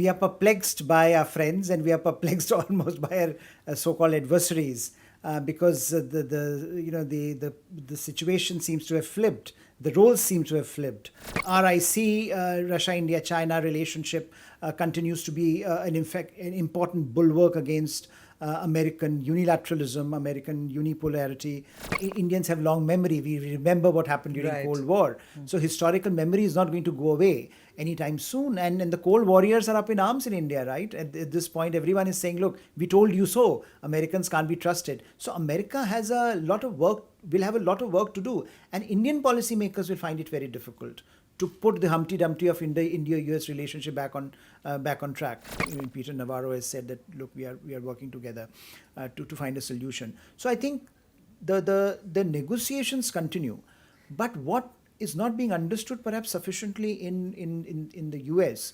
We are perplexed by our friends and we are perplexed almost by our so-called adversaries because the situation seems to have flipped. The roles seem to have flipped. RIC, Russia-India-China relationship continues to be an important bulwark against American unilateralism, American unipolarity. Indians have long memory. We remember what happened during Right. Cold War. So historical memory is not going to go away anytime soon. And the Cold Warriors are up in arms in India, right? At this point, everyone is saying, look, we told you so. Americans can't be trusted. So America has a lot of work, will have a lot of work to do. And Indian policymakers will find it very difficult to put the Humpty Dumpty of India-US relationship back on track. Even Peter Navarro has said that, look, we are working together to find a solution. So I think the negotiations continue, but what is not being understood perhaps sufficiently in the US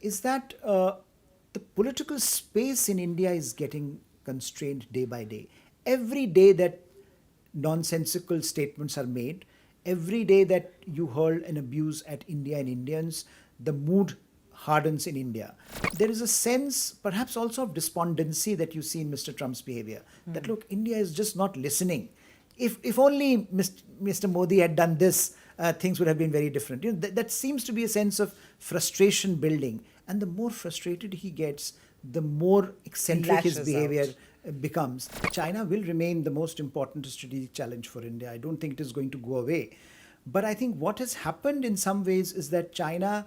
is that the political space in India is getting constrained day by day. Every day that nonsensical statements are made, every day that you hurl an abuse at India and Indians, the mood hardens in India. There is a sense, perhaps also of despondency that you see in Mr. Trump's behavior. That look, India is just not listening. If only Mr. Modi had done this, things would have been very different. That seems to be a sense of frustration building. And the more frustrated he gets, the more eccentric his behavior becomes. China will remain the most important strategic challenge for India. I don't think it is going to go away. But I think what has happened in some ways is that China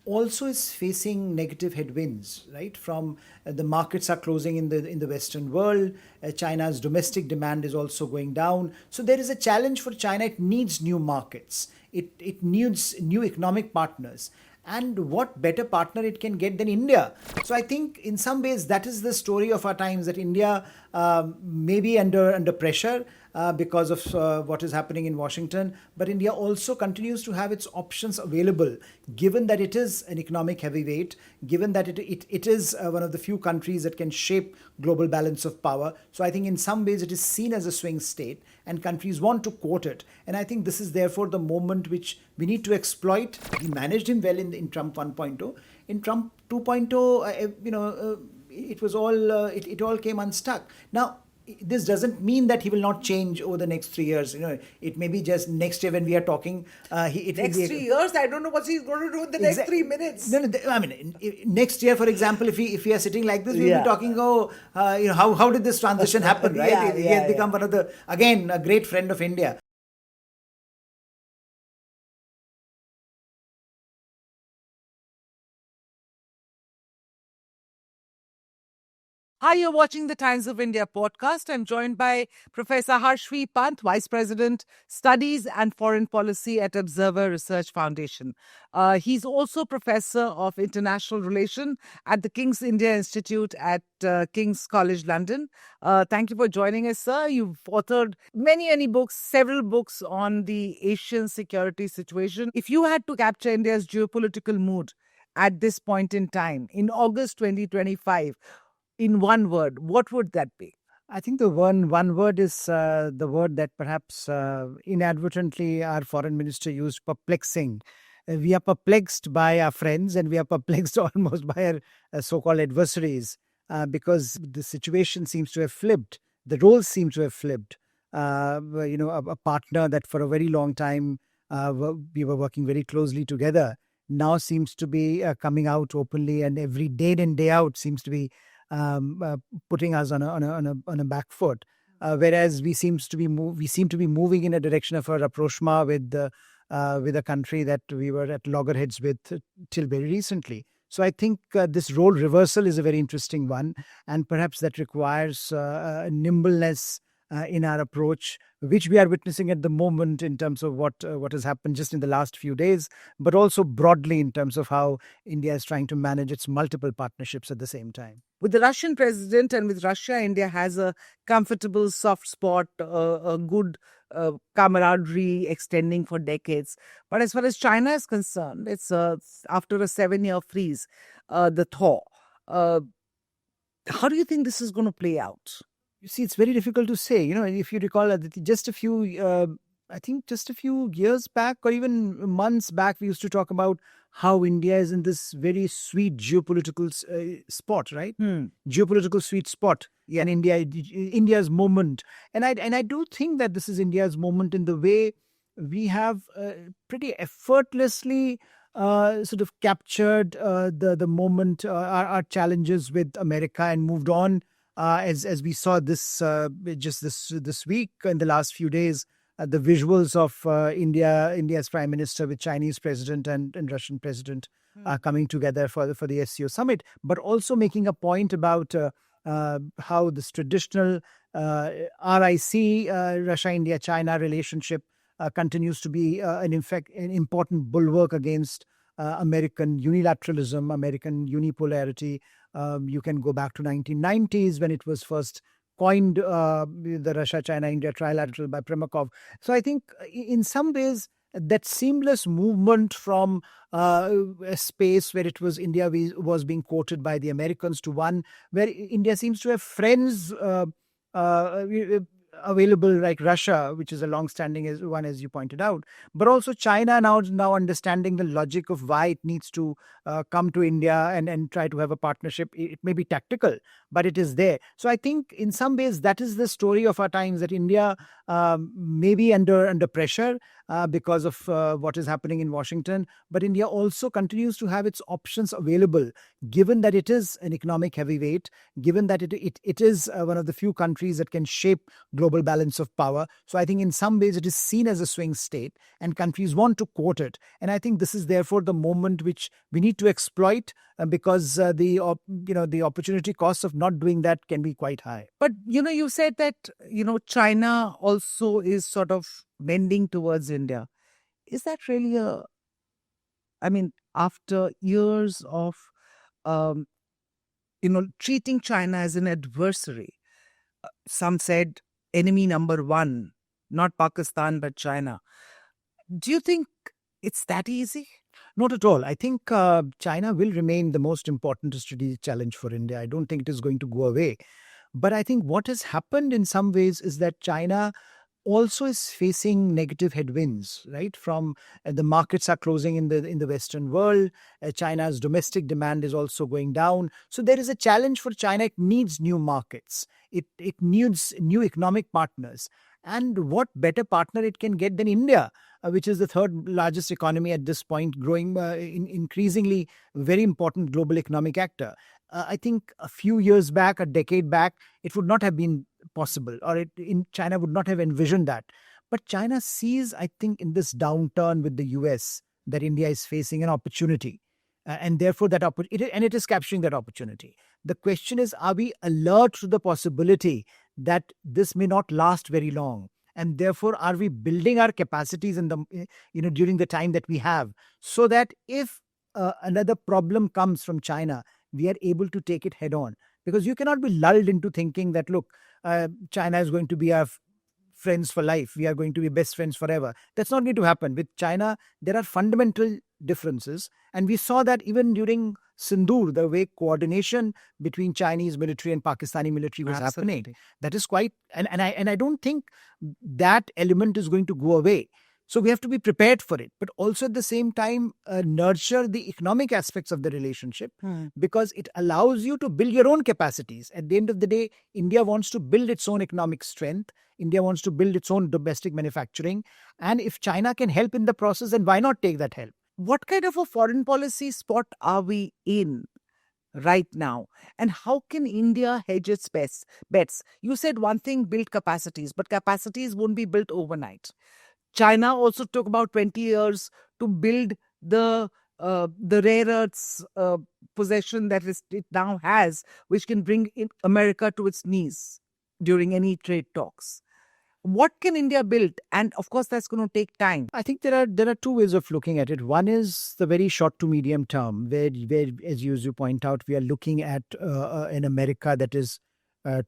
also is facing negative headwinds, right? From the markets are closing in the Western world. China's domestic demand is also going down. So there is a challenge for China. It needs new markets. It needs new economic partners. And what better partner it can get than India? So I think in some ways that is the story of our times, that India may be under pressure because of what is happening in Washington, but India also continues to have its options available, given that it is an economic heavyweight, given that it is one of the few countries that can shape global balance of power. So I think in some ways it is seen as a swing state and countries want to quote it. And I think this is therefore the moment which we need to exploit. We managed him well in Trump 1.0. In Trump 2.0, it was all it all came unstuck. Now, this doesn't mean that he will not change over the next 3 years. It may be just next year when we are talking. Next 3 years, I don't know what he's going to do in the next 3 minutes. No, I mean, next year, for example, if we are sitting like this, we'll be talking. How did this transition happen? Right? He has become one of a great friend of India. Hi, you're watching the Times of India podcast. I'm joined by Professor Harshvi Pant, Vice President, Studies and Foreign Policy at Observer Research Foundation. He's also Professor of International Relations at the King's India Institute at King's College London. Thank you for joining us, sir. You've authored many books, several books on the Asian security situation. If you had to capture India's geopolitical mood at this point in time, in August 2025, in one word, what would that be? I think the one word is the word that perhaps inadvertently our foreign minister used, perplexing. We are perplexed by our friends and we are perplexed almost by our so-called adversaries because the situation seems to have flipped. The roles seem to have flipped. A partner that for a very long time we were working very closely together now seems to be coming out openly, and every day in, day out seems to be putting us on a back foot, whereas we seem to be moving in a direction of a rapprochement with a country that we were at loggerheads with till very recently. So I think this role reversal is a very interesting one, and perhaps that requires a nimbleness in our approach, which we are witnessing at the moment in terms of what has happened just in the last few days, but also broadly in terms of how India is trying to manage its multiple partnerships at the same time. With the Russian president and with Russia, India has a comfortable soft spot, a good camaraderie extending for decades. But as far as China is concerned, it's after a 7-year freeze, the thaw. How do you think this is going to play out? You see, it's very difficult to say. If you recall, just a few years back or even months back, we used to talk about how India is in this very sweet geopolitical spot, right? Geopolitical sweet spot. Yeah. And India's moment. And I do think that this is India's moment in the way we have pretty effortlessly sort of captured the moment, our challenges with America, and moved on. As we saw this week, in the last few days, the visuals of India's Prime Minister with Chinese President and Russian President coming together for the SCO summit, but also making a point about how this traditional RIC, Russia-India-China relationship continues to be an important bulwark against American unilateralism, American unipolarity. You can go back to 1990s when it was first coined, the Russia-China-India Trilateral by Primakov. So I think in some ways that seamless movement from a space where it was India was being quoted by the Americans to one where India seems to have friends available, like Russia, which is a long-standing one, as you pointed out, but also China now understanding the logic of why it needs to come to India and try to have a partnership. It may be tactical, but it is there. So I think in some ways that is the story of our times, that India may be under pressure because of what is happening in Washington, but India also continues to have its options available, given that it is an economic heavyweight, given that it is one of the few countries that can shape global balance of power. So I think in some ways it is seen as a swing state, and countries want to quote it. And I think this is therefore the moment which we need to exploit, because the opportunity cost of not doing that can be quite high. But, you said that, China also is sort of bending towards India. Is that really after years of, treating China as an adversary, some said enemy number one, not Pakistan, but China. Do you think it's that easy? Not at all. I think China will remain the most important strategic challenge for India. I don't think it is going to go away. But I think what has happened in some ways is that China also is facing negative headwinds, right? From the markets are closing in the Western world. China's domestic demand is also going down. So there is a challenge for China. It needs new markets. It needs new economic partners. And what better partner it can get than India, which is the third largest economy at this point, growing increasingly very important global economic actor. I think a few years back, a decade back, it would not have been possible, or China would not have envisioned that. But China sees, I think, in this downturn with the US, that India is facing an opportunity. And therefore, it is capturing that opportunity. The question is, are we alert to the possibility that this may not last very long? And therefore, are we building our capacities during the time that we have, so that if another problem comes from China, we are able to take it head on? Because you cannot be lulled into thinking that, look, China is going to be our friends for life. We are going to be best friends forever. That's not going to happen. With China, there are fundamental differences. And we saw that even during Sindoor, the way coordination between Chinese military and Pakistani military was happening. That is quite, and I don't think that element is going to go away. So we have to be prepared for it, but also at the same time nurture the economic aspects of the relationship, because it allows you to build your own capacities. At the end of the day, India wants to build its own economic strength. India wants to build its own domestic manufacturing. And if China can help in the process, then why not take that help? What kind of a foreign policy spot are we in right now? And how can India hedge its bets? You said one thing, build capacities, but capacities won't be built overnight. China also took about 20 years to build the rare earths possession that it now has, which can bring America to its knees during any trade talks. What can India build? And of course, that's going to take time. I think there are two ways of looking at it. One is the very short to medium term, where as you point out, we are looking at an America that is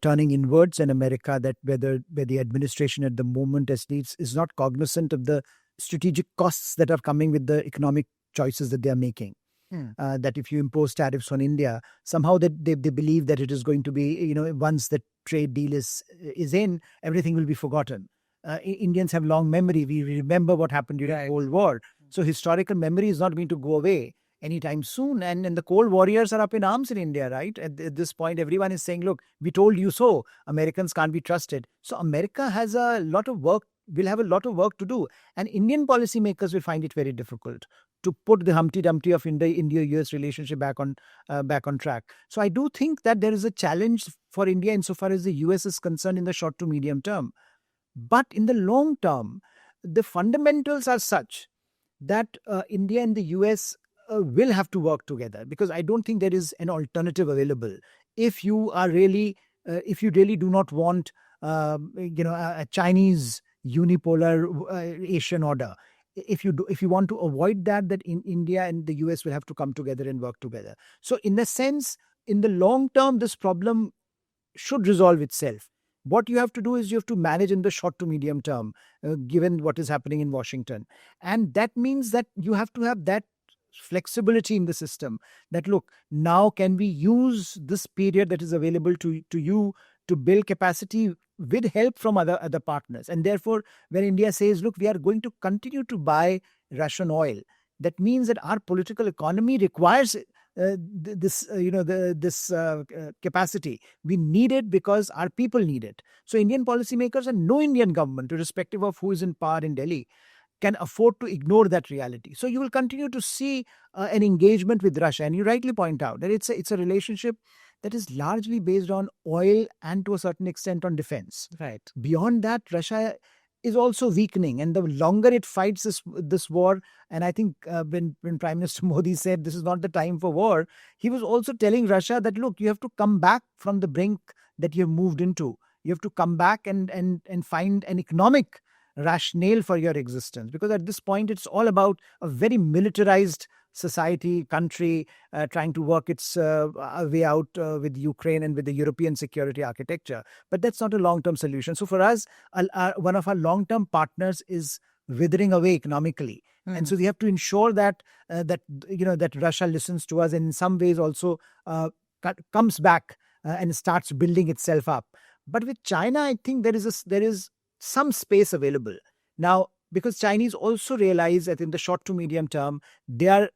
turning inwards, an America that where the administration at the moment at least is not cognizant of the strategic costs that are coming with the economic choices that they are making. That if you impose tariffs on India, somehow that they believe that it is going to be, once the trade deal is in, everything will be forgotten. Indians have long memory. We remember what happened during the Cold War. So historical memory is not going to go away. anytime soon. And the cold warriors are up in arms in India, right? At this point, everyone is saying, look, we told you so. Americans can't be trusted. So America has a lot of work, will have a lot of work to do. And Indian policymakers will find it very difficult to put the Humpty Dumpty of India-US relationship back on track. So I do think that there is a challenge for India insofar as the US is concerned in the short to medium term. But in the long term, the fundamentals are such that India and the US will have to work together, because I don't think there is an alternative available. If you are really, if you really do not want, a Chinese unipolar Asian order, if you want to avoid that, in India and the US will have to come together and work together. So, in a sense, in the long term, this problem should resolve itself. What you have to do is you have to manage in the short to medium term, given what is happening in Washington. And that means that you have to have that flexibility in the system, that look, now can we use this period that is available to you to build capacity with help from other partners. And therefore, when India says, look, we are going to continue to buy Russian oil, that means that our political economy requires this capacity. We need it because our people need it. So Indian policymakers and no Indian government, irrespective of who is in power in Delhi, can afford to ignore that reality. So you will continue to see an engagement with Russia. And you rightly point out that it's a relationship that is largely based on oil and to a certain extent on defense. Right. Beyond that, Russia is also weakening, and the longer it fights this war, and I think when Prime Minister Modi said this is not the time for war, he was also telling Russia that, look, you have to come back from the brink that you have moved into. You have to come back and find an economic rationale for your existence, because at this point it's all about a very militarized society, country trying to work its way out with Ukraine and with the European security architecture. But that's not a long-term solution. So for us, one of our long-term partners is withering away economically. And so we have to ensure that that Russia listens to us, and in some ways also comes back and starts building itself up. But with China, I think there is some space available now, because Chinese also realize that in the short to medium term, they are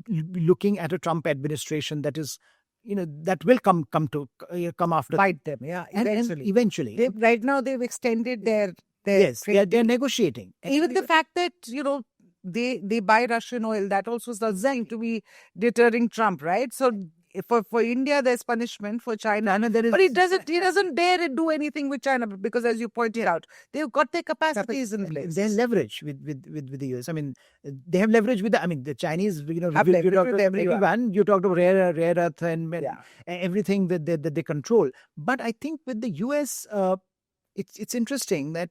looking at a Trump administration that is, that will come after, Bite them, yeah, eventually. Eventually. Right now, they've extended their yes, they're negotiating. Even the fact that, they buy Russian oil, that also does seem to be deterring Trump, right? So for India, there's punishment. For China, but he doesn't dare to do anything with China, because, as you pointed out, they've got their capacities in place. There's leverage with the US. I mean, they have leverage with the Chinese. Have leverage with everyone. You talked about rare earth and everything that they control. But I think with the US, it's interesting that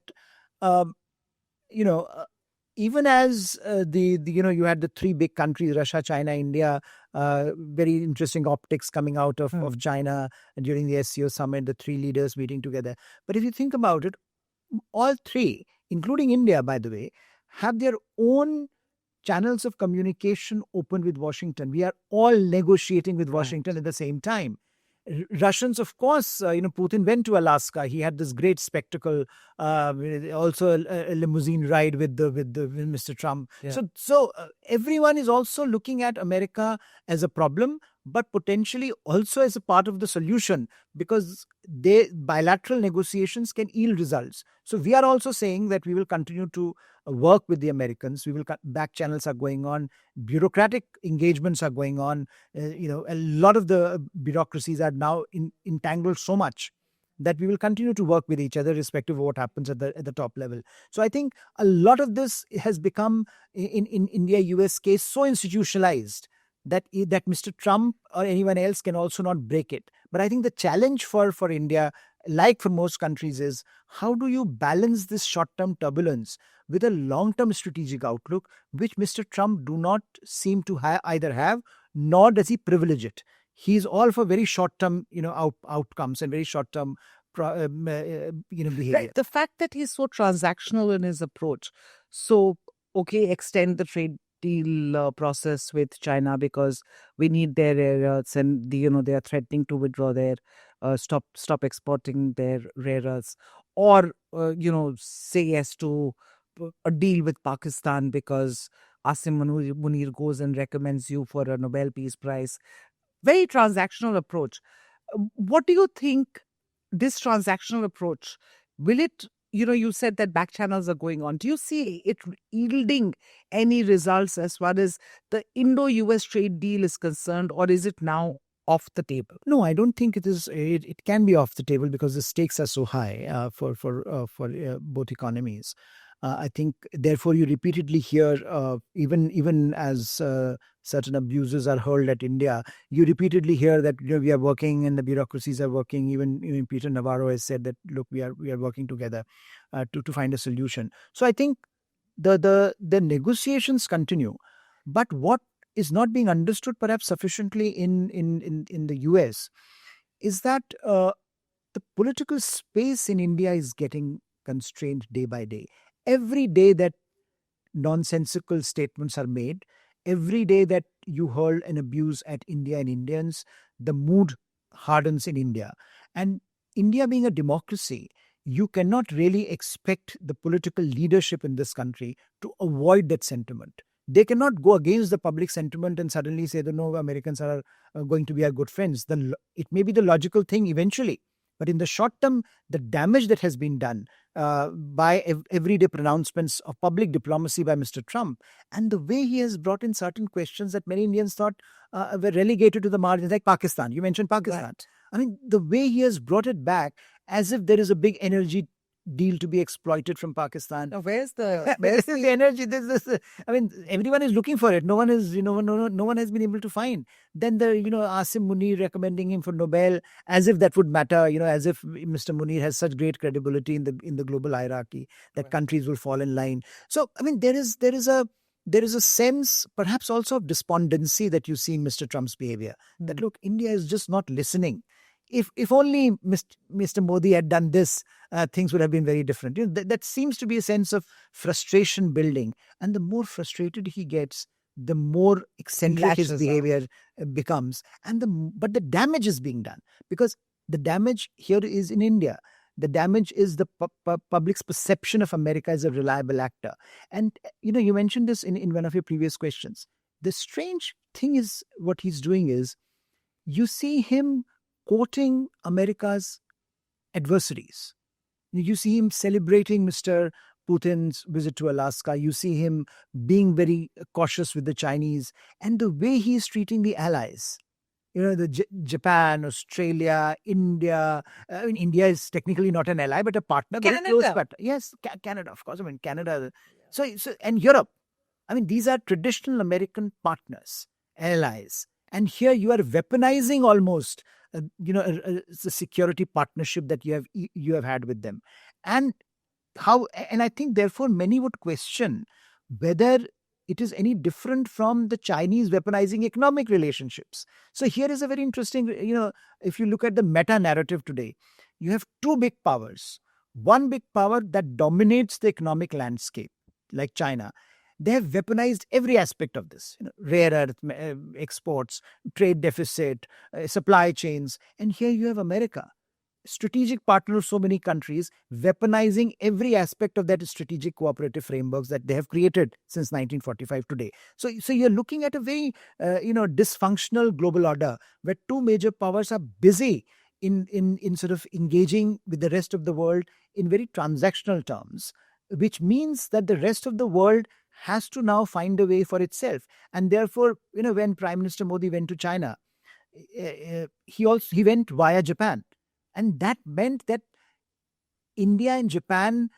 even as you had the three big countries, Russia, China, India, very interesting optics coming out of China during the SCO summit, the three leaders meeting together. But if you think about it, all three, including India, by the way, have their own channels of communication open with Washington. We are all negotiating with Washington at the same time. Russians, of course, Putin went to Alaska. He had this great spectacle, also a limousine ride with Mr. Trump. Yeah. So everyone is also looking at America as a problem, but potentially also as a part of the solution, because bilateral negotiations can yield results. So we are also saying that we will continue to work with the Americans. We will back channels are going on, bureaucratic engagements are going on. A lot of the bureaucracies are now entangled so much that we will continue to work with each other, irrespective of what happens at the top level. So I think a lot of this has become in India-US case so institutionalized that Mr. Trump or anyone else can also not break it. But I think the challenge for India, like for most countries, is how do you balance this short-term turbulence with a long-term strategic outlook, which Mr. Trump do not seem to either have, nor does he privilege it. He's all for very short-term, outcomes and very short-term, behavior. Right. The fact that he's so transactional in his approach. So, okay, extend the trade deal process with China because we need their rare earths, and they are threatening to withdraw their stop exporting their rare earths, or say yes to a deal with Pakistan because Asim Munir goes and recommends you for a Nobel Peace Prize. Very transactional approach. What do you think this transactional approach, will it, you said that back channels are going on. Do you see it yielding any results as far as the Indo-US trade deal is concerned, or is it now off the table? No, I don't think it is. It can be off the table because the stakes are so high for both economies. I think, therefore, you repeatedly hear, even as certain abuses are hurled at India, you repeatedly hear that we are working and the bureaucracies are working. Even Peter Navarro has said that, look, we are working together to find a solution. So I think the negotiations continue, but what is not being understood perhaps sufficiently in the US is that the political space in India is getting constrained day by day. Every day that nonsensical statements are made, every day that you hurl an abuse at India and Indians, the mood hardens in India. And India being a democracy, you cannot really expect the political leadership in this country to avoid that sentiment. They cannot go against the public sentiment and suddenly say that no, Americans are going to be our good friends. It may be the logical thing eventually, but in the short term, the damage that has been done by everyday pronouncements of public diplomacy by Mr. Trump, and the way he has brought in certain questions that many Indians thought were relegated to the margins, like Pakistan. You mentioned Pakistan. Right. I mean, the way he has brought it back as if there is a big energy deal to be exploited from Pakistan. Now, where's the energy? I mean, everyone is looking for it. No one is, no one has been able to find. Then the, Asim Munir recommending him for Nobel, as if that would matter. As if Mr. Munir has such great credibility in the global hierarchy that countries will fall in line. So, I mean, there is a sense, perhaps also of despondency that you see in Mr. Trump's behavior. That look, India is just not listening. If only Mr. Modi had done this, things would have been very different. That seems to be a sense of frustration building. And the more frustrated he gets, the more eccentric his behavior becomes. But the damage is being done, because the damage here is in India. The damage is the public's perception of America as a reliable actor. And, you mentioned this in one of your previous questions. The strange thing is, what he's doing is, you see him quoting America's adversaries. You see him celebrating Mr. Putin's visit to Alaska. You see him being very cautious with the Chinese, and the way he is treating the allies. Japan, Australia, India. I mean, India is technically not an ally, but a partner. Canada. But a close partner. Yes, Canada, of course. I mean, Canada. So, and Europe. I mean, these are traditional American partners, allies. And here you are weaponizing almost it's a security partnership that you have had with them. And I think, therefore, many would question whether it is any different from the Chinese weaponizing economic relationships. So here is a very interesting, if you look at the meta narrative today, you have two big powers. One big power that dominates the economic landscape, like China. They have weaponized every aspect of this, rare earth exports, trade deficit, supply chains. And here you have America, strategic partner of so many countries, weaponizing every aspect of that strategic cooperative frameworks that they have created since 1945 today. So you're looking at a very, dysfunctional global order where two major powers are busy in sort of engaging with the rest of the world in very transactional terms, which means that the rest of the world has to now find a way for itself. And therefore, when Prime Minister Modi went to China, he went via Japan. And that meant that India and Japan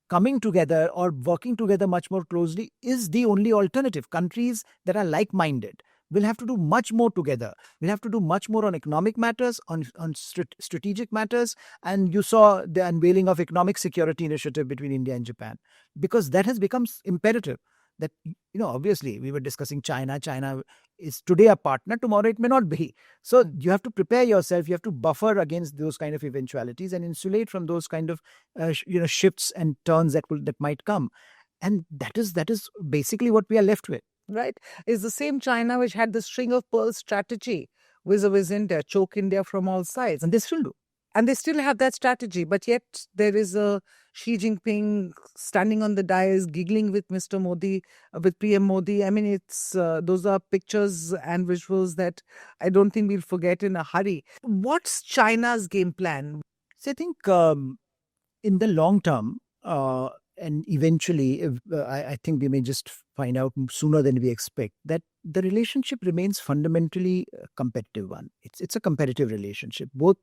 coming together or working together much more closely is the only alternative. Countries that are like-minded will have to do much more together. We'll have to do much more on economic matters, on strategic matters. And you saw the unveiling of Economic Security Initiative between India and Japan, because that has become imperative. That, obviously, we were discussing China. China is today a partner, tomorrow it may not be. So you have to prepare yourself. You have to buffer against those kind of eventualities and insulate from those kind of shifts and turns that might come. And that is basically what we are left with. Right. It's the same China which had the string of pearls strategy vis-a-vis India, choke India from all sides. And they still do. And they still have that strategy, but yet there is a Xi Jinping standing on the dais, giggling with Mr. Modi, with PM Modi. I mean, it's those are pictures and visuals that I don't think we'll forget in a hurry. What's China's game plan? So I think in the long term, and eventually, I think we may just find out sooner than we expect that the relationship remains fundamentally a competitive one. It's a competitive relationship. Both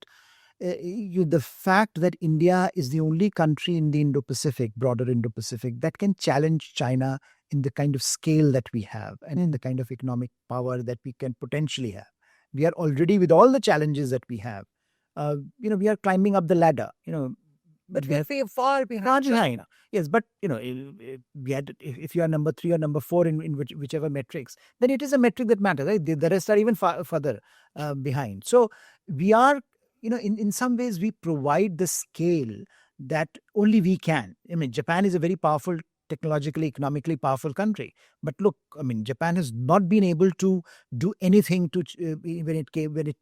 the fact that India is the only country in the Indo-Pacific, broader Indo-Pacific, that can challenge China in the kind of scale that we have and in the kind of economic power that we can potentially have. We are already, with all the challenges that we have, we are climbing up the ladder. But we're far behind China. Yes, but if you are number 3 or number 4 in whichever metrics, then it is a metric that matters. Right? The rest are even further behind. So we are, in some ways, we provide the scale that only we can. I mean, Japan is a very powerful, technologically, economically powerful country. But look, I mean, Japan has not been able to do anything to when it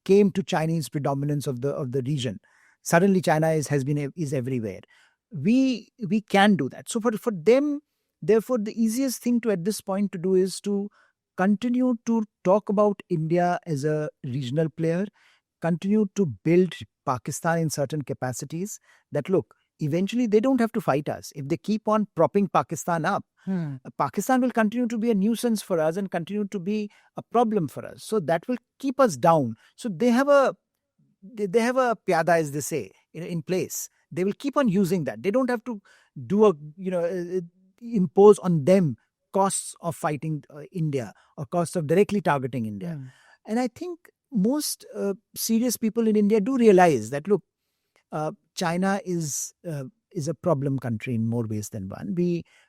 came to Chinese predominance of the region. Suddenly, China is everywhere. We can do that. So for them, therefore, the easiest thing at this point to do is to continue to talk about India as a regional player, continue to build Pakistan in certain capacities. That look, eventually they don't have to fight us. If they keep on propping Pakistan up, Pakistan will continue to be a nuisance for us and continue to be a problem for us. So that will keep us down. So they have a pyada, as they say, in place. They will keep on using that. They don't have to impose on them costs of fighting India or costs of directly targeting India. And I think most serious people in India do realize that, look, China is a problem country in more ways than one.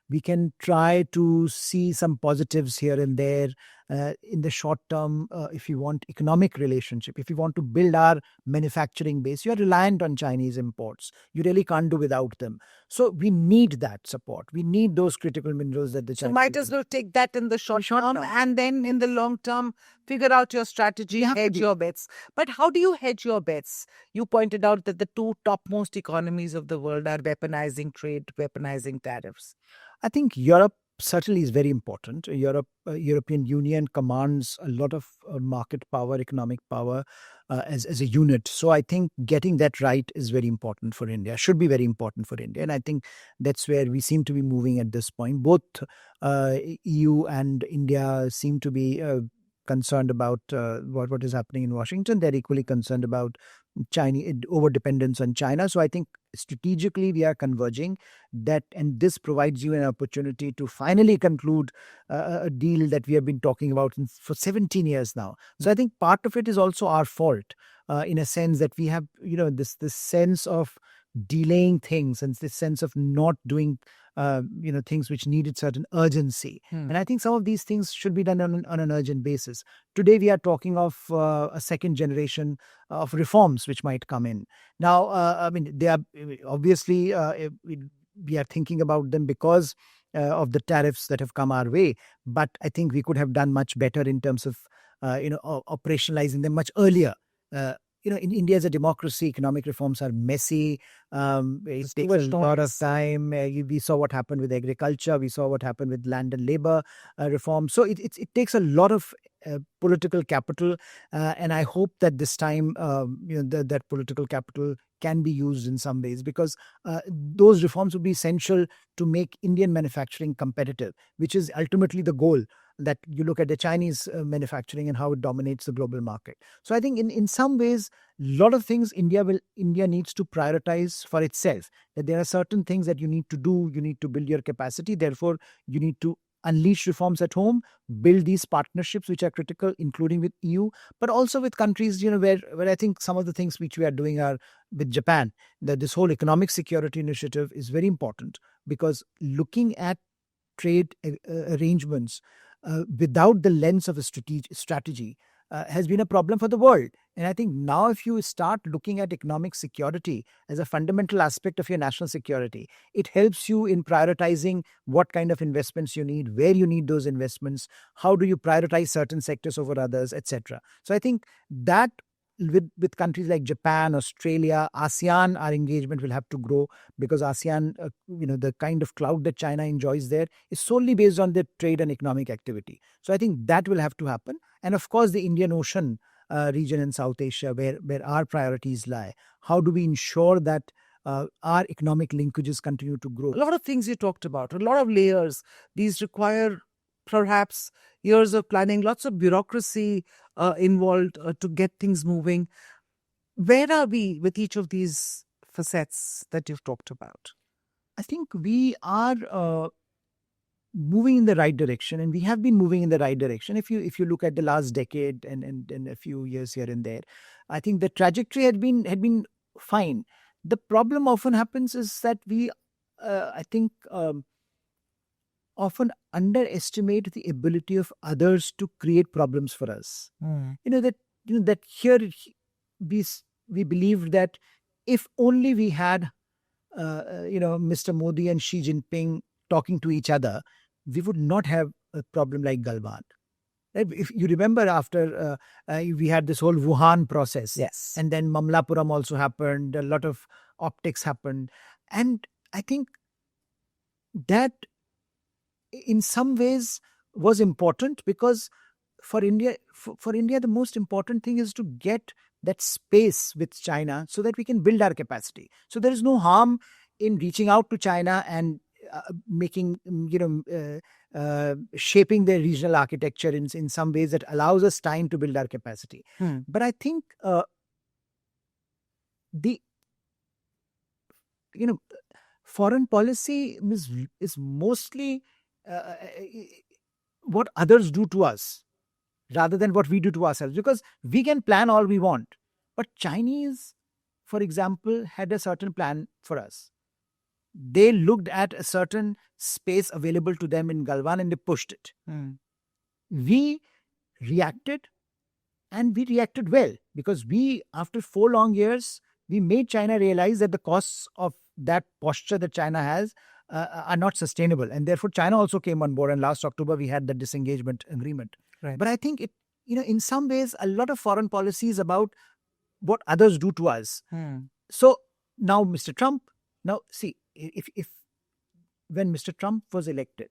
We can try to see some positives here and there in the short term. If you want economic relationship, if you want to build our manufacturing base, you are reliant on Chinese imports. You really can't do without them. So we need that support. We need those critical minerals that the Chinese. So might as well take that in the short term, and then in the long term, figure out your strategy, hedge your bets. But how do you hedge your bets? You pointed out that the 2 topmost economies of the world are weaponizing trade, weaponizing tariffs. I think Europe certainly is very important. European Union commands a lot of market power, economic power as a unit. So I think getting that right is very important for India, should be very important for India. And I think that's where we seem to be moving at this point. Both EU and India seem to be concerned about what is happening in Washington. They're equally concerned about Chinese over-dependence on China. So I think strategically we are converging that, and this provides you an opportunity to finally conclude a deal that we have been talking about for 17 years now. So I think part of it is also our fault in a sense that we have, this sense of delaying things and this sense of not doing things which needed certain urgency. And I think some of these things should be done on an urgent basis. Today, we are talking of a second generation of reforms which might come in. Now, I mean, they are obviously, we are thinking about them because of the tariffs that have come our way. But I think we could have done much better in terms of, operationalizing them much earlier. In India as a democracy, economic reforms are messy. It takes a lot of time. We saw what happened with agriculture. We saw what happened with land and labor reform. So it takes a lot of political capital. And I hope that this time, that political capital can be used in some ways, because those reforms would be essential to make Indian manufacturing competitive, which is ultimately the goal. That you look at the Chinese manufacturing and how it dominates the global market. So I think in some ways, a lot of things India needs to prioritize for itself. That there are certain things that you need to do. You need to build your capacity. Therefore, you need to unleash reforms at home, build these partnerships which are critical, including with EU, but also with countries, where I think some of the things which we are doing are with Japan. That this whole economic security initiative is very important, because looking at trade arrangements without the lens of a strategy has been a problem for the world. And I think now if you start looking at economic security as a fundamental aspect of your national security, it helps you in prioritizing what kind of investments you need, where you need those investments, how do you prioritize certain sectors over others, etc. So I think that with countries like Japan, Australia, ASEAN, our engagement will have to grow, because ASEAN, the kind of clout that China enjoys there is solely based on their trade and economic activity. So I think that will have to happen. And of course, the Indian Ocean region in South Asia, where our priorities lie. How do we ensure that our economic linkages continue to grow? A lot of things you talked about, a lot of layers. These require perhaps years of planning, lots of bureaucracy involved to get things moving. Where are we with each of these facets that you've talked about? I think we are moving in the right direction, and we have been moving in the right direction. If you look at the last decade and a few years here and there, I think the trajectory had been fine. The problem often happens is that we, I think, often underestimate the ability of others to create problems for us. That here we believed that if only we had Mr. Modi and Xi Jinping talking to each other, we would not have a problem like Galwan. If you remember, after we had this whole Wuhan process, Yes, and then Mamlapuram also happened, a lot of optics happened, and I think that in some ways was important, because for India, the most important thing is to get that space with China so that we can build our capacity. So there is no harm in reaching out to China and making, shaping their regional architecture in some ways that allows us time to build our capacity. But I think the foreign policy is mostly what others do to us rather than what we do to ourselves, because we can plan all we want, but Chinese, for example, had a certain plan for us. They looked at a certain space available to them in Galwan and they pushed it. We reacted, and we reacted well, because we, after 4 long years, we made China realize that the costs of that posture that China has are not sustainable. And therefore, China also came on board. And last October, we had the disengagement agreement. right. But I think it, in some ways, a lot of foreign policy is about what others do to us. So now Mr. Trump, see, if when Mr. Trump was elected,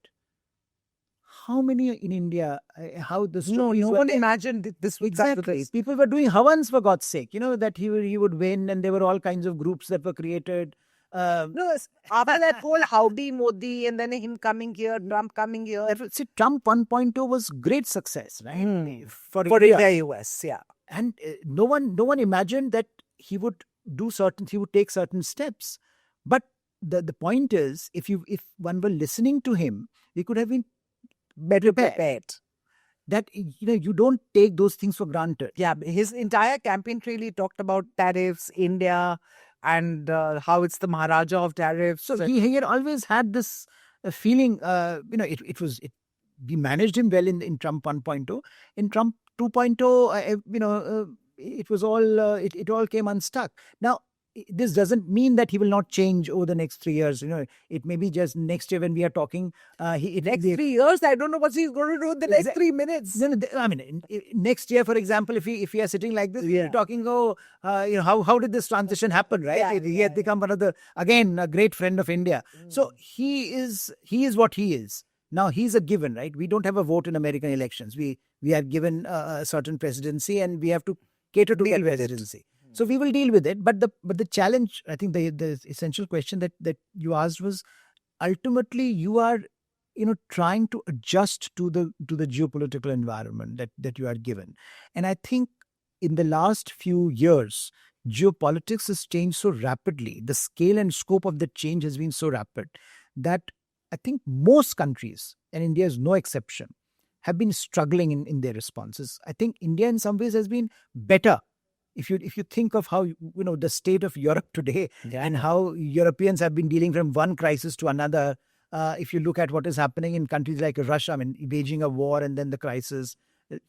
how many in India, how the stories no were one there? imagined this would come to Exactly. this. People were doing Havans, for God's sake, that he would win, and there were all kinds of groups that were created. No, after that whole Howdy Modi and then him coming here, Trump coming here. See, Trump 1.0 was great success, right? For India. India, US, yeah. And no one imagined that he would take certain steps. But the point is, if one were listening to him, we could have been better prepared. That you don't take those things for granted. Yeah, his entire campaign really talked about tariffs, India, and how it's the Maharaja of tariffs. So he had always had this feeling. We managed him well in Trump 1.0. In Trump 2.0, it was all it all came unstuck. Now, this doesn't mean that he will not change over the next 3 years. It may be just next year when we are talking. Next 3 years, I don't know what he's going to do in the next 3 minutes. I mean, next year, for example, if we are sitting like this, we're talking, how did this transition happen, right? He had become again, a great friend of India. So he is what he is. Now, he's a given, right? We don't have a vote in American elections. We are given a certain presidency, and we have to cater to that presidency. So we will deal with it. But the challenge, I think the essential question that you asked was, ultimately you are trying to adjust to the geopolitical environment that you are given. And I think in the last few years, geopolitics has changed so rapidly. The scale and scope of the change has been so rapid that I think most countries, and India is no exception, have been struggling in their responses. I think India in some ways has been better. If you think of how the state of Europe today and how Europeans have been dealing from one crisis to another, if you look at what is happening in countries like Russia, I mean, waging a war and then the crisis,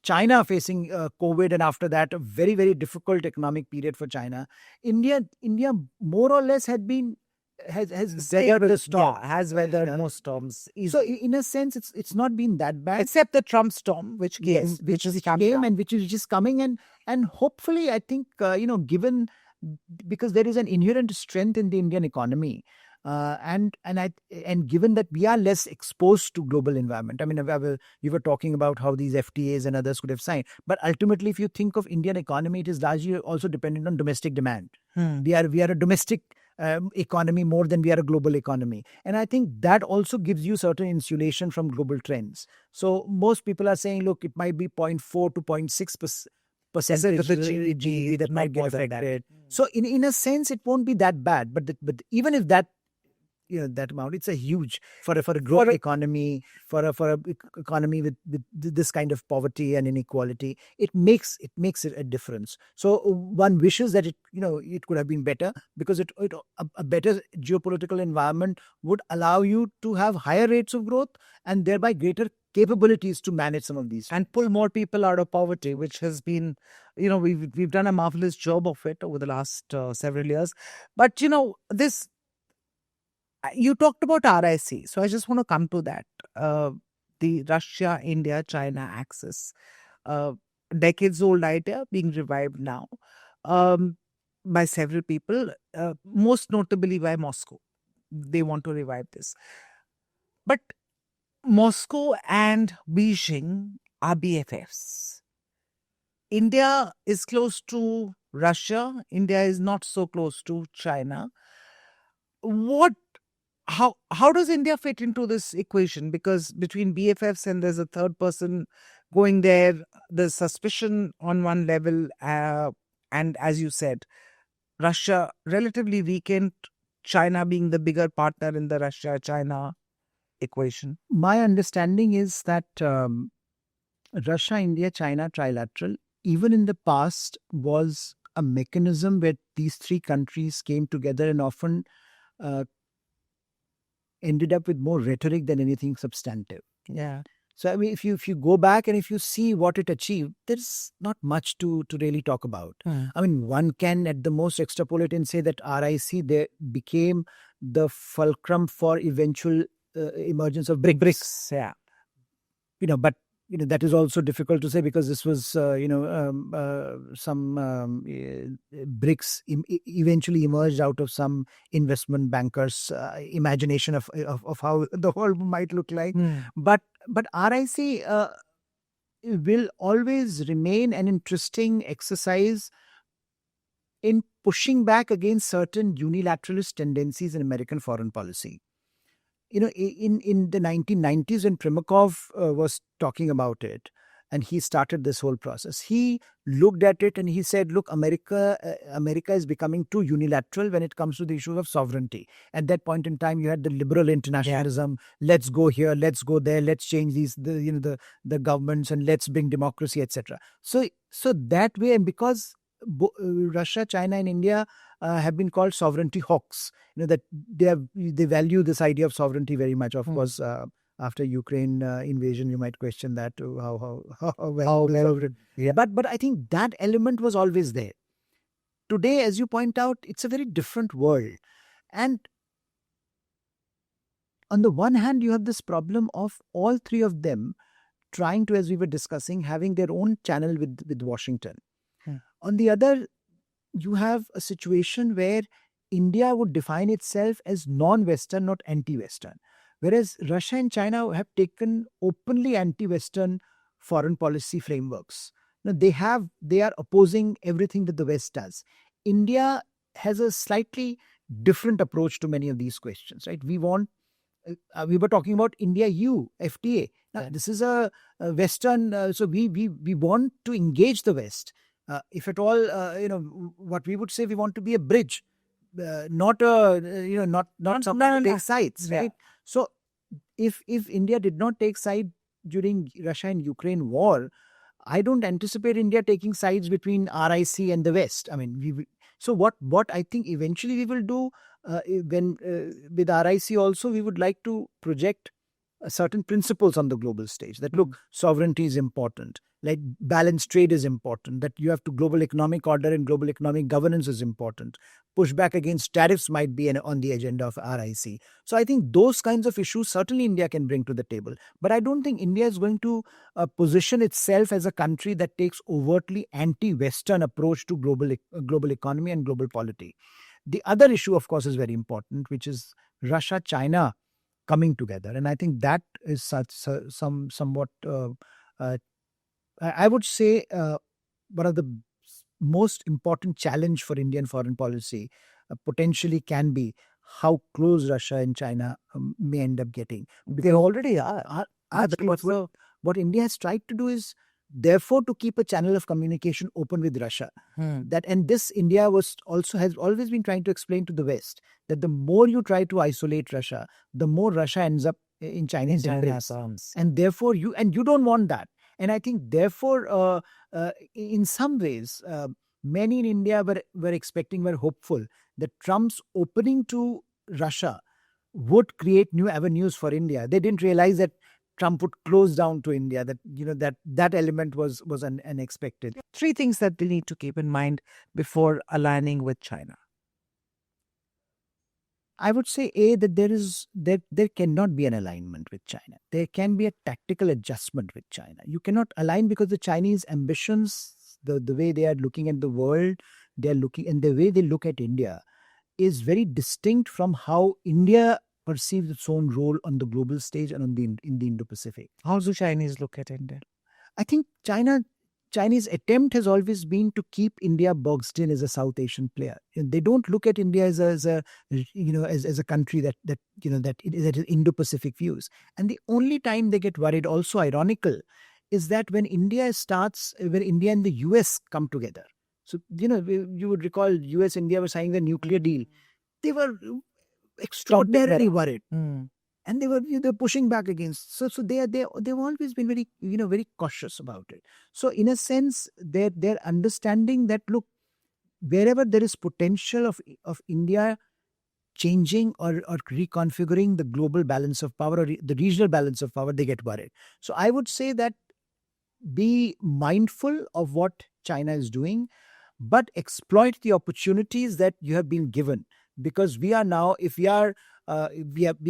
China facing COVID, and after that a very, very difficult economic period for China. India more or less had been has weathered the storm. has weathered most storms. So in a sense, it's not been that bad, except the Trump storm, which came, yes, which is came and which is just coming, and hopefully, I think given because there is an inherent strength in the Indian economy. And given that we are less exposed to global environment, I mean, you were talking about how these FTAs and others could have signed, but ultimately, if you think of Indian economy, it is largely also dependent on domestic demand. We are a domestic economy more than we are a global economy, and I think that also gives you certain insulation from global trends. So most people are saying, look, it might be 0.4 to 0.6% percentage of the GDP that might get affected. So in a sense, it won't be that bad. But even if that that amount, it's a huge for a growth economy, for a economy with this kind of poverty and inequality. It makes it a difference. So one wishes that it could have been better, because a better geopolitical environment would allow you to have higher rates of growth and thereby greater capabilities to manage some of these and pull more people out of poverty, which has been, we've done a marvelous job of it over the last several years. But this, you talked about RIC, so I just want to come to that. The Russia, India, China axis, decades old idea being revived now by several people, most notably by Moscow. They want to revive this. But Moscow and Beijing are BFFs. India is close to Russia. India is not so close to China. How does India fit into this equation? Because between BFFs and there's a third person going there, there's suspicion on one level. And as you said, Russia relatively weakened, China being the bigger partner in the Russia-China equation. My understanding is that Russia, India, China trilateral, even in the past, was a mechanism where these three countries came together and often ended up with more rhetoric than anything substantive. Yeah. So I mean, if you go back and if you see what it achieved, there's not much to really talk about. I mean, one can at the most extrapolate and say that RIC there became the fulcrum for eventual emergence of BRICS. Yeah. But that is also difficult to say, because this was some BRICS eventually emerged out of some investment bankers' imagination of how the world might look like. But RIC will always remain an interesting exercise in pushing back against certain unilateralist tendencies in American foreign policy. In the 1990s, when Primakov was talking about it, and he started this whole process, he looked at it and he said, look, America is becoming too unilateral when it comes to the issue of sovereignty. At that point in time, you had the liberal internationalism. Let's go here, let's go there, let's change the governments, and let's bring democracy, etc. So that way, and because Russia, China, and India have been called sovereignty hawks. That they value this idea of sovereignty very much. Of course, after Ukraine invasion, you might question that how well. Yeah. But I think that element was always there. Today, as you point out, it's a very different world, and on the one hand, you have this problem of all three of them trying to, as we were discussing, having their own channel with Washington. On the other, you have a situation where India would define itself as non-Western, not anti-Western. Whereas Russia and China have taken openly anti-Western foreign policy frameworks. They are opposing everything that the West does. India has a slightly different approach to many of these questions, right? We were talking about India-EU FTA. Now, this is a Western, so we want to engage the West. If at all, what we would say, we want to be a bridge, not something to take sides, right? So, if India did not take side during Russia and Ukraine war, I don't anticipate India taking sides between RIC and the West. I mean, so what I think eventually we will do when with RIC also, we would like to project certain principles on the global stage that look, sovereignty is important, like balanced trade is important, that you have to global economic order and global economic governance is important. Pushback against tariffs might be on the agenda of RIC. So I think those kinds of issues certainly India can bring to the table. But I don't think India is going to position itself as a country that takes overtly anti-Western approach to global economy and global polity. The other issue, of course, is very important, which is Russia, China coming together, and I think that is somewhat I would say one of the most important challenge for Indian foreign policy potentially can be how close Russia and China may end up getting. They already are. But what India has tried to do is therefore to keep a channel of communication open with Russia. That, and this India has always been trying to explain to the West that the more you try to isolate Russia, the more Russia ends up in China's arms. And therefore you don't want that. And I think therefore in some ways many in India were hopeful that Trump's opening to Russia would create new avenues for India. They didn't realize that Trump would close down to India, that element was unexpected. Three things that we need to keep in mind before aligning with China. I would say, that there cannot be an alignment with China. There can be a tactical adjustment with China. You cannot align because the Chinese ambitions, the way they are looking at the world, and the way they look at India is very distinct from how India perceives its own role on the global stage and in the Indo-Pacific. How do Chinese look at India? I think Chinese attempt has always been to keep India boxed in as a South Asian player. They don't look at India as a country that is Indo-Pacific views. And the only time they get worried, also ironical, is that when India and the US come together. So you would recall US India were signing the nuclear deal. They were extraordinarily worried. And they were pushing back against. So they've always been very cautious about it. So in a sense, they're understanding that, look, wherever there is potential of India changing or reconfiguring the global balance of power or the regional balance of power, they get worried. So I would say that be mindful of what China is doing, but exploit the opportunities that you have been given. Because we are now, we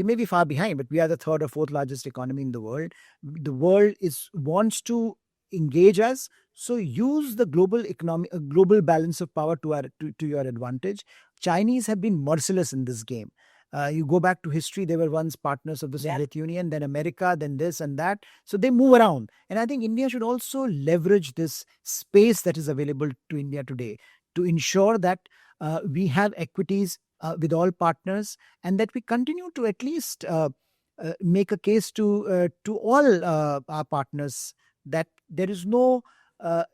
may be far behind, but we are the third or fourth largest economy in the world. The world wants to engage us. So use the global balance of power to your advantage. Chinese have been merciless in this game. You go back to history, they were once partners of the Soviet Union, then America, then this and that. So they move around. And I think India should also leverage this space that is available to India today to ensure that we have equities with all partners, and that we continue to at least make a case to all our partners that there is no, that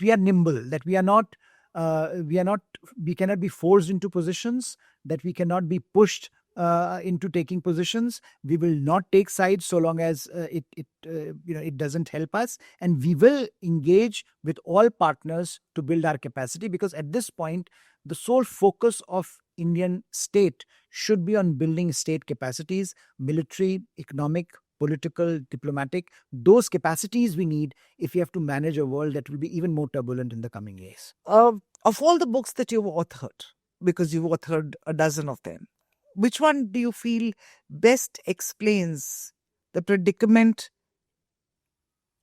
we are nimble, that we cannot be forced into positions, that we cannot be pushed into taking positions. We will not take sides so long as it doesn't help us, and we will engage with all partners to build our capacity, because at this point the sole focus of Indian state should be on building state capacities, military, economic, political, diplomatic. Those capacities we need if we have to manage a world that will be even more turbulent in the coming years. Of all the books that you've authored, because you've authored a dozen of them, which one do you feel best explains the predicament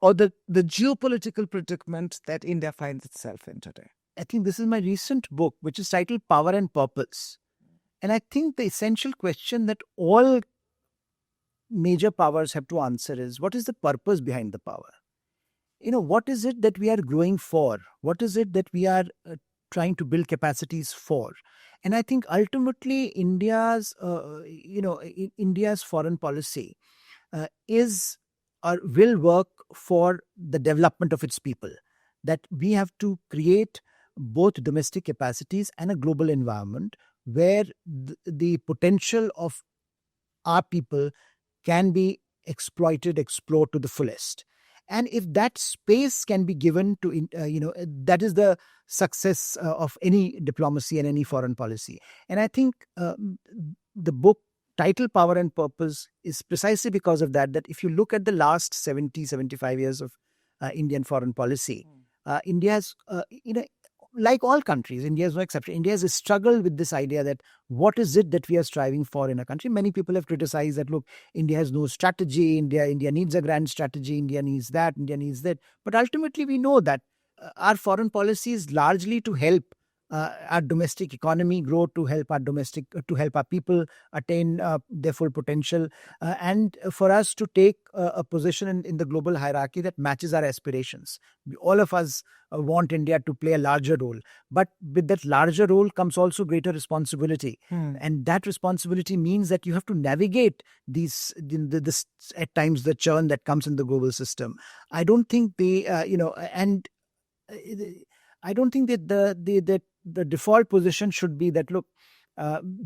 or the geopolitical predicament that India finds itself in today? I think this is my recent book, which is titled Power and Purpose. And I think the essential question that all major powers have to answer is, what is the purpose behind the power? What is it that we are growing for? What is it that we are trying to build capacities for? And I think ultimately India's foreign policy will work for the development of its people. That we have to create both domestic capacities and a global environment where the potential of our people can be explored to the fullest. And if that space can be given to, that is the success of any diplomacy and any foreign policy. And I think the book title, power, and purpose is precisely because of that. That if you look at the last 70, 75 years of Indian foreign policy, India has, like all countries, India is no exception. India has struggled with this idea that what is it that we are striving for in a country. Many people have criticized that, look, India has no strategy. India needs a grand strategy. India needs that. India needs that. But ultimately, we know that our foreign policy is largely to help our domestic economy grow, to help our people attain their full potential, and for us to take a position in the global hierarchy that matches our aspirations. All of us want India to play a larger role, but with that larger role comes also greater responsibility, and that responsibility means that you have to navigate this at times the churn that comes in the global system. I don't think I don't think that the default position should be that, look,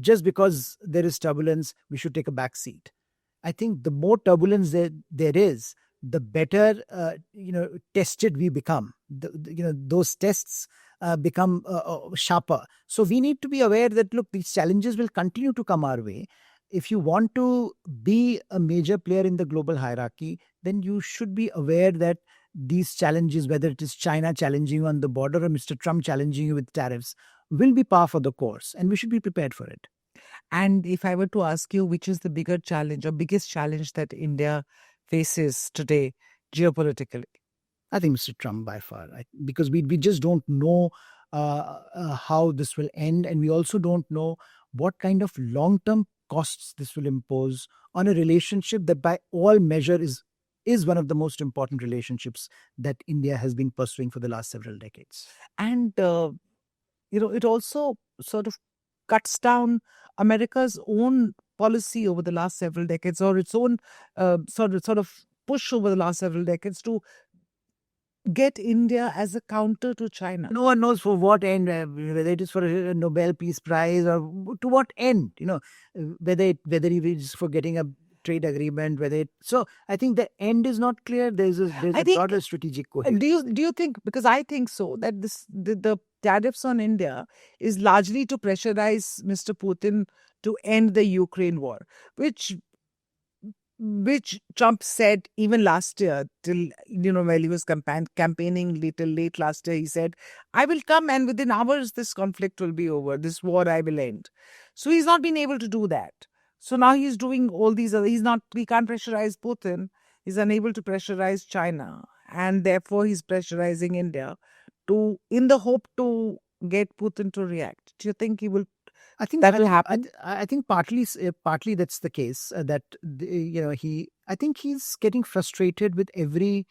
just because there is turbulence, we should take a back seat. I think the more turbulence there is, the better tested we become. Those tests become sharper. So we need to be aware that, look, these challenges will continue to come our way. If you want to be a major player in the global hierarchy, then you should be aware that these challenges, whether it is China challenging you on the border or Mr. Trump challenging you with tariffs, will be par for the course, and we should be prepared for it. And if I were to ask you, which is the bigger challenge or biggest challenge that India faces today geopolitically? I think Mr. Trump by far, because we just don't know how this will end, and we also don't know what kind of long-term costs this will impose on a relationship that by all measure is one of the most important relationships that India has been pursuing for the last several decades. And, it also sort of cuts down America's own policy over the last several decades, or its own sort of push over the last several decades to get India as a counter to China. No one knows for what end, whether it is for a Nobel Peace Prize or to what end, whether he is for getting a trade agreement, so I think the end is not clear. There's a broader strategic coherence. Do you think, because I think so, that the tariffs on India is largely to pressurize Mr. Putin to end the Ukraine war, which Trump said even last year, till while he was campaigning little late last year, he said, "I will come and within hours this conflict will be over. This war I will end." So he's not been able to do that. So now he's doing all these other. We can't pressurize Putin. He's unable to pressurize China, and therefore he's pressurizing India in the hope to get Putin to react. Do you think he will? I think that will happen. I think partly that's the case. I think he's getting frustrated with every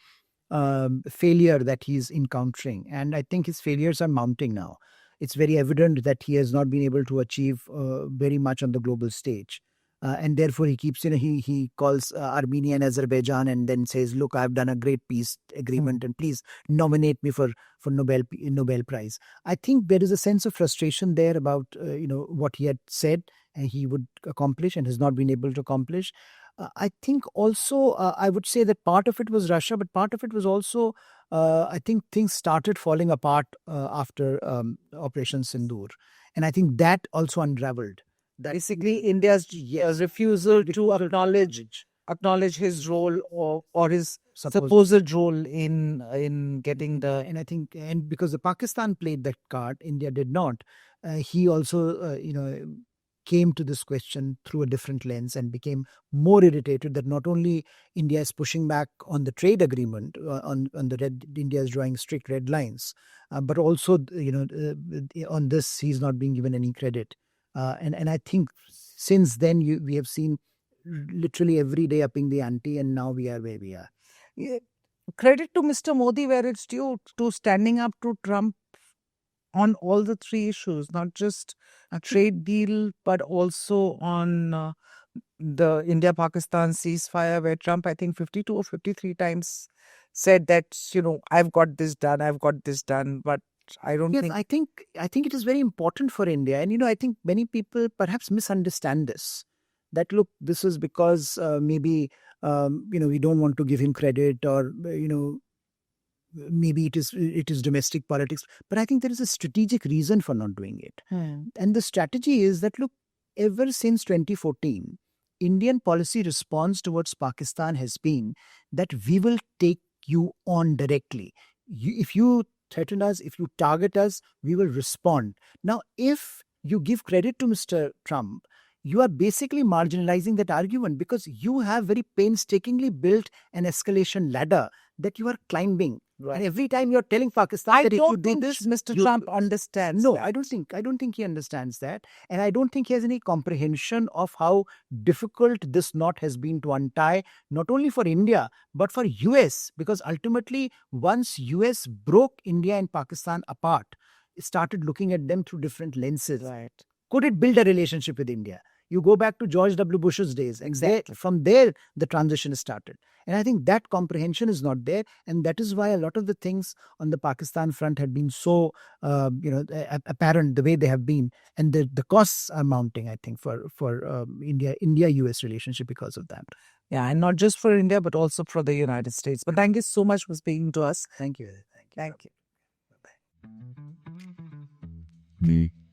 failure that he's encountering, and I think his failures are mounting now. It's very evident that he has not been able to achieve very much on the global stage. And therefore he keeps, he calls Armenia and Azerbaijan and then says, look, I've done a great peace agreement and please nominate me for Nobel Prize. I think there is a sense of frustration there about, what he had said and he would accomplish and has not been able to accomplish. I think also, I would say that part of it was Russia, but part of it was also, I think things started falling apart after Operation Sindoor. And I think that also unraveled. Basically, India's refusal to acknowledge his role or his supposed role in getting the. And I think, and because the Pakistan played that card, India did not. He also, came to this question through a different lens and became more irritated that not only India is pushing back on the trade agreement, India is drawing strict red lines, but also, on this he's not being given any credit. And I think since then we have seen literally every day upping the ante, and now we are where we are. Yeah. Credit to Mr. Modi where it's due, to standing up to Trump on all the three issues, not just a trade deal, but also on the India-Pakistan ceasefire, where Trump, I think 52 or 53 times said that, I've got this done, but I don't think. I think it is very important for India. And, I think many people perhaps misunderstand this. That, look, this is because maybe, we don't want to give him credit, or, maybe it is domestic politics. But I think there is a strategic reason for not doing it. And the strategy is that, look, ever since 2014, Indian policy response towards Pakistan has been that we will take you on directly. If you threaten us, if you target us, we will respond. Now, if you give credit to Mr. Trump, you are basically marginalizing that argument because you have very painstakingly built an escalation ladder that you are climbing. Right. And every time you're telling Pakistan I that if you don't do think this, Mr. you- Trump understands no, that. I don't think he understands that. And I don't think he has any comprehension of how difficult this knot has been to untie, not only for India, but for US. Because ultimately, once US broke India and Pakistan apart, it started looking at them through different lenses. Right. Could it build a relationship with India? You go back to George W. Bush's days, and Exactly. from there, the transition started. And I think that comprehension is not there. And that is why a lot of the things on the Pakistan front had been so, apparent the way they have been. And the costs are mounting, I think, for India-US relationship because of that. Yeah, and not just for India, but also for the United States. But thank you so much for speaking to us. Thank you. Thank you. Bye-bye.